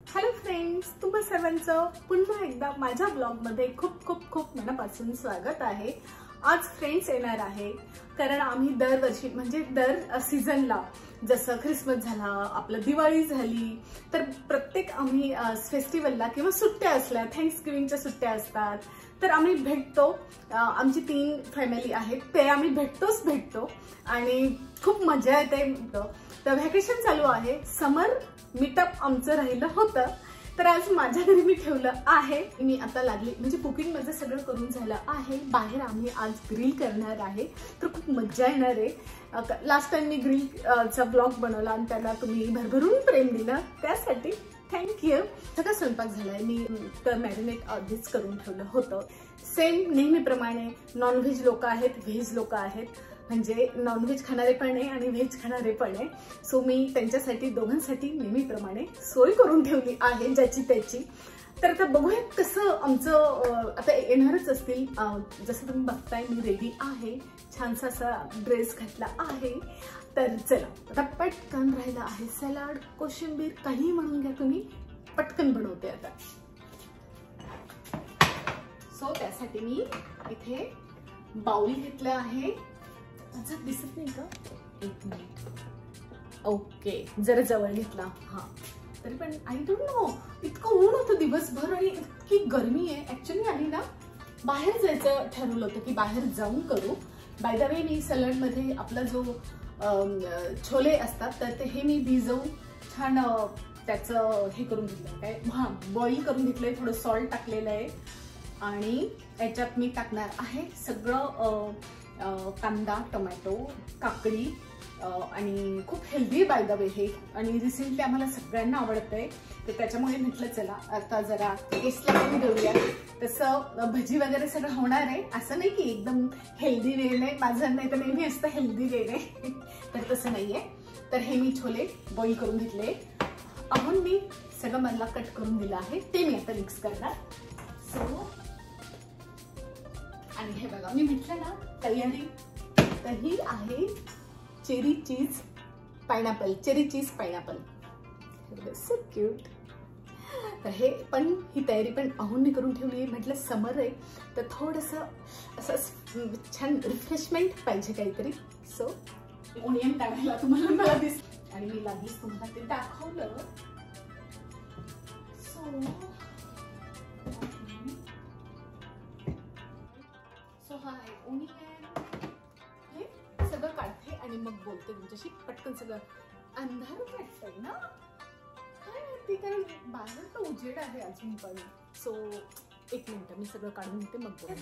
Hello friends, तुम्हा सर्वांचं पुन्हा एकदा माझ्या ब्लॉगमध्ये खूप खूप खूप मनापासून स्वागत आहे। आज फ्रेंड्स येणार आहे कारण आम्ही दरवर्षी म्हणजे दर सीझनला जसं ख्रिसमस झाला, आपलं दिवाळी झाली तर प्रत्येक आम्ही फेस्टिवलला किंवा सुट्ट्या असल्या, थँक्सगिव्हिंगच्या सुट्ट्या असतात तर आम्ही भेटतो। आमची 3 फॅमिली आहेत ते आम्ही भेटतो आणि खूप मजा येते। तर व्हॅकेशन चालू आहे, समर मीटअप आमचं राहिलं होतं तर आज माझ्या घरी मी ठेवलं आहे। मी आता लागली म्हणजे कुकिंग मध्ये सगळं करून झालं आहे। बाहेर आम्ही आज ग्रिल करणार आहे तर खूप मजा येणार आहे। लास्ट टाइम मी ग्रिलचा ब्लॉग बनवला आणि त्याला तुम्ही भरभरून प्रेम दिलं, त्यासाठी थँक्यू। सगळा स्वयंपाक झालाय, मी तर मॅरिनेट आधीच करून ठेवलं होतं। सेम नेहमीप्रमाणे नॉनव्हेज लोक आहेत, व्हेज लोक आहेत, म्हणजे नॉनव्हेज खाणारे पण आहे आणि व्हेज खाणारे पण आहे। सो मी त्यांच्यासाठी दोघांसाठी नेहमीप्रमाणे सोय करून ठेवली आहे ज्याची त्याची। तर आता बघूया कसं आमचं आता येणारच असतील। जसं तुम्ही बघताय मी रेडी आहे, छानसा असा ड्रेस घातला आहे। तर चला आता पटकन राहिला आहे सलाड, कोशिंबीर, काही म्हणून घ्या तुम्ही, पटकन बनवते आता। सो त्यासाठी मी इथे बाउल घेतला आहे। दिसत नाही का? एक मिनिट, ओके, जरा जवळ घेतला। हा तरी पण आय डोंट नो, इतकं ऊन होतं दिवसभर आणि इतकी गरमी आहे। ऍक्च्युली आम्ही ना बाहेर जायचं ठरवलं होतं की बाहेर जाऊन करू। By the way me salad मध्ये आपला जो छोले असतात तर ते हे मी भिजवून छान त्याचं हे करून घेतलं, काय बॉईल करून घेतलंय, थोडं सॉल्ट टाकलेलं आहे आणि याच्यात मी टाकणार आहे सगळं कांदा, टोमॅटो, काकडी आणि खूप हेल्दी बाय द वे हे, आणि रिसेंटली आम्हाला सगळ्यांना आवडतंय तर त्याच्यामुळे म्हटलं चला आता जरा टेस्टला पण देऊया। तसं भजी वगैरे सगळं होणार आहे, असं नाही की एकदम हेल्दी वे नाही, माझं नाही तर नेहमी असतं हेल्दी वे नाही तर तसं नाहीये। तर हे मी छोले बॉईल करून घेतले, अहून मी सगळं मला कट करून दिलं आहे, ते मी आता मिक्स करणार। सो आणि हे बघा मी म्हटलं ना तयारी तर ही आहे चेरी चीज पायनॅपल, चेरी चीज पायनॅपल, सो क्यूट। तर हे पण ही तयारी पण अहूननी करून ठेवली, म्हटलं समर आहे तर थोडंसं असं छान रिफ्रेशमेंट पाहिजे काहीतरी। सो ओनियन टाकायला तुम्हाला मला दिस आणि मी लागलीच तुम्हाला ते दाखवलं। सो हाय ओनियन, हे सगळं काढते आणि मग बोलते तुमच्याशी पटकन। सगळं अंधार वाटतंय ना, काय माहिती, कारण बाहेर तर उजेड आहे अजून पण। सो एक मिनिट मी सगळं काढून घेते मग बोलते।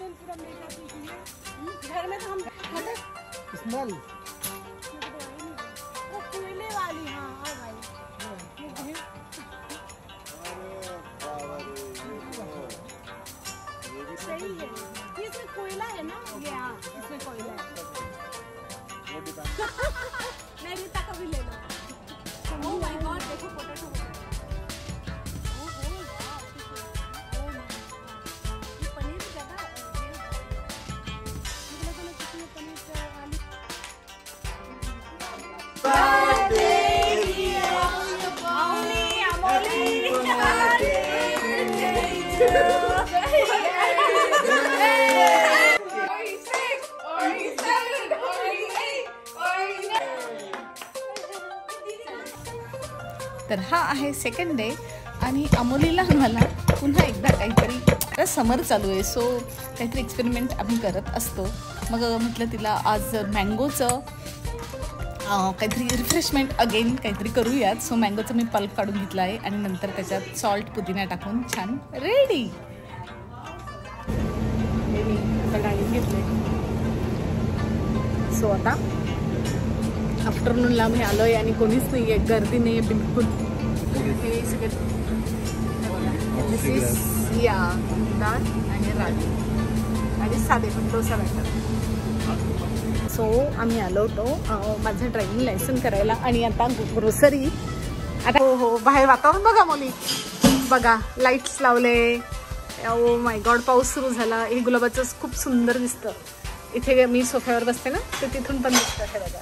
सही है, इसमें कोयला है ना, ये हाँ इसमें कोयला है। मैं रीता का भी ले लो। ओह माय गॉड, देखो पोटैटो, ये पनीर ज्यादा तर हा आहे सेकंड डे आणि अमोलीला मला पुन्हा एकदा काहीतरी, समर चालू आहे सो काहीतरी एक्सपेरिमेंट आम्ही करत असतो। मग म्हटलं तिला आज मँगोचं काहीतरी रिफ्रेशमेंट अगेन काहीतरी करूयात। सो मँगोचं मी पल्प काढून घेतला आहे आणि नंतर त्याच्यात सॉल्ट, पुदिना टाकून छान रेडी। डाळी घेतले। सो आता आफ्टरनूनला मी आलोय आणि कोणीच नाहीये, गर्दी नाहीये बिलकुल। हे सगळे या डाळ आणि राजू आणि साधे पण डोसा बॅटर। सो आम्ही आलो होतो माझं ड्रायव्हिंग लायसन करायला आणि आता ग्रोसरी। आता हो बाहेर वातावरण बघा मुली, बघा लाईट्स लावले। ओ माय गॉड, पाऊस सुरू झाला। हे गुलाबाचं खूप सुंदर दिसतं, इथे मी सोफ्यावर बसते ना तर तिथून पण दिसतं। हे बघा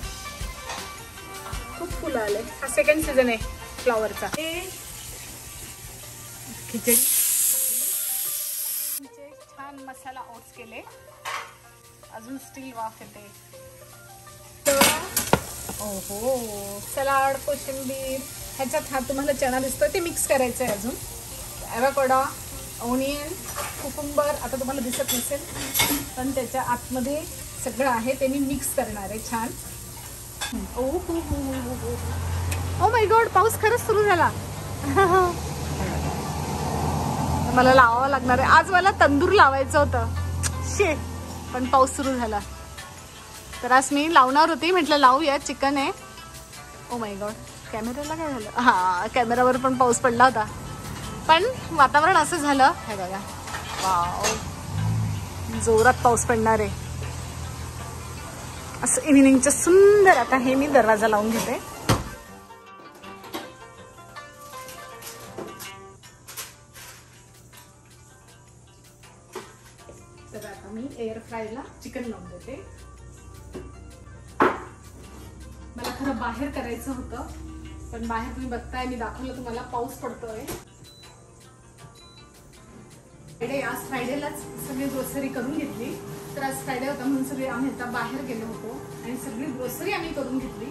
खूप फुलं आले, हा सेकंड सीझन आहे फ्लॉवरचा। खिचडी छान मसाला ओट्स केले, अजून स्टील वाफ येते. ओहो सलाड, कोशिंबीर, ह्याच्यात हा तुम्हाला चणा दिसतोय ते मिक्स करायचं आहे. अजून ॲव्होकाडो, ओनियन, कुकुंबर आता तुम्हाला दिसत नसेल पण त्याच्या आतमध्ये सगळं आहे ते मी मिक्स करणार आहे छान. ओ माय गॉड, पाऊस खरंच सुरू झाला. मला लावावं लागणार आहे आज. मला तंदूर लावायचं होतं शे, पण पाऊस सुरू झाला. तर आज मी लावणार होती, म्हटलं लावूया, चिकन आहे. ओ माय गॉड, कॅमेऱ्याला काय झालं? हा, कॅमेरावर पण पाऊस पडला होता, पण वातावरण असं झालं. हे बघा, वाव, जोरात पाऊस पडणार आहे असं इव्हिनिंगचं सुंदर. आता हे मी दरवाजा लावून घेते. तर आता मी एअर फ्रायला चिकन लावून देते. मला खरं बाहेर करायचं होतं, पण बाहेर तुम्ही बघताय, मी दाखवलं तुम्हाला, पाऊस पडतोय. आज फ्रायडेलाच सगळी ग्रोसरी करून घेतली. तर आज फ्रायडे होता म्हणून सगळे आम्ही आता बाहेर गेलो होतो आणि सगळी ग्रोसरी आम्ही करून घेतली.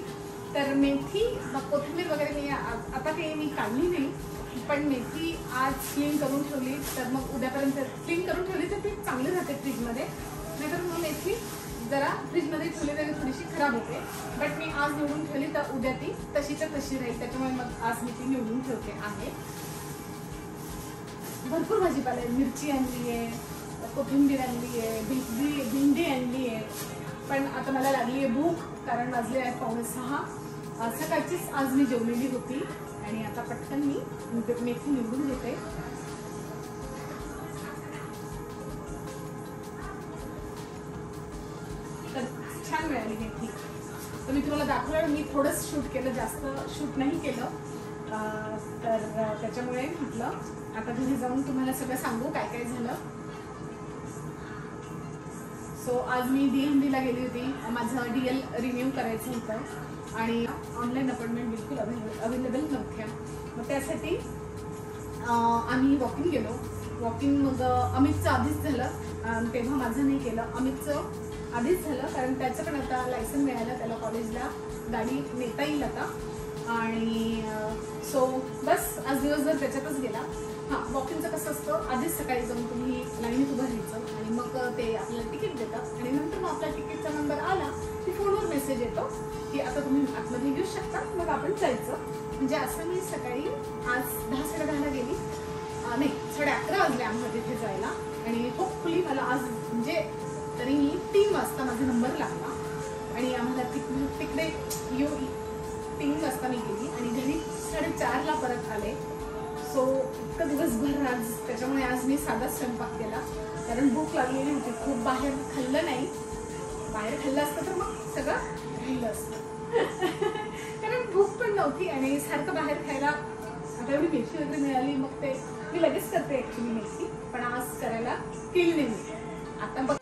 तर मेथी, कोथिंबीर वगैरे मी आता ते मी काढली नाही, पण मेथी आज क्लीन करून ठेवली. तर मग उद्यापर्यंत क्लीन करून ठेवली तर ती चांगली राहते फ्रीजमध्ये. नाहीतर मग मेथी जरा फ्रीजमध्ये ठेवली तरी थोडीशी खराब होते. बट मी आज निवडून ठेवली तर उद्या ती तशीच्या तशी राहील. त्याच्यामुळे मग आज मी ती निवडून ठेवते आहे. भरपूर भाजीपाला आहे. मिरची आणली आहे, कोथिंबीर आणली आहे, भेंडी आणली आहे. पण आता मला लागली आहे भूक, कारण वाजले आहेत 5:45. सकाळचीच आज मी जेवलेली होती आणि आता पटकन मी मेथी निवडून घेते. तर छान मिळाली मेथी. तर मी तुम्हाला दाखवलं, मी थोडंच शूट केलं, जास्त शूट नाही केलं. तर त्याच्यामुळे म्हटलं आता घरी जाऊन तुम्हाला सगळं सांगू काय काय झालं. सो आज मी DMDला गेली होती. माझं DL रिन्यू करायचं होतं आणि ऑनलाईन अपॉइंटमेंट बिलकुल अवेलेबल नव्हत्या. मग त्यासाठी आम्ही वॉकिंग गेलो. वॉकिंग मग अमितचं आधीच झालं, तेव्हा माझं नाही केलं. अमितचं आधीच झालं, कारण त्याचं पण आता लायसन मिळालं, त्याला कॉलेजला गाडी नेता येईल आता. आणि सो बस आज दिवसभर त्याच्यातच गेला. हां, वॉकिंगचं कसं असतं, आधीच सकाळी जाऊन तुम्ही लाईनीत उभं राहायचं आणि मग ते आपल्याला तिकीट देतात आणि नंतर मग आपला तिकीटचा नंबर आला की फोनवर मेसेज येतो की आता तुम्ही आतमध्ये येऊ शकता, मग आपण जायचं. म्हणजे असं मी सकाळी आज 10-10:30ला गेली, नाही 11:30 वाजले आम्हाला तिथे जायला. आणि होपफुली मला आज म्हणजे तरी 3 वाजता माझा नंबर लागला आणि आम्हाला तिकडे 3 वाजता मी गेली आणि घरी 4:30ला परत आले. सो इतकं दिवसभर आज, त्याच्यामुळे आज मी साधाच स्वयंपाक केला, कारण भूक लागलेली होती खूप. बाहेर खाल्लं नाही, बाहेर खाल्लं असतं तर मग सगळं राहिलं असतं. कारण भूक पण नव्हती आणि सारखं बाहेर खायला. आता एवढी मेथी वगैरे मिळाली, मग ते मी लगेच करते ॲक्च्युली मेथी, पण आज करायला केली नाही. आता बघ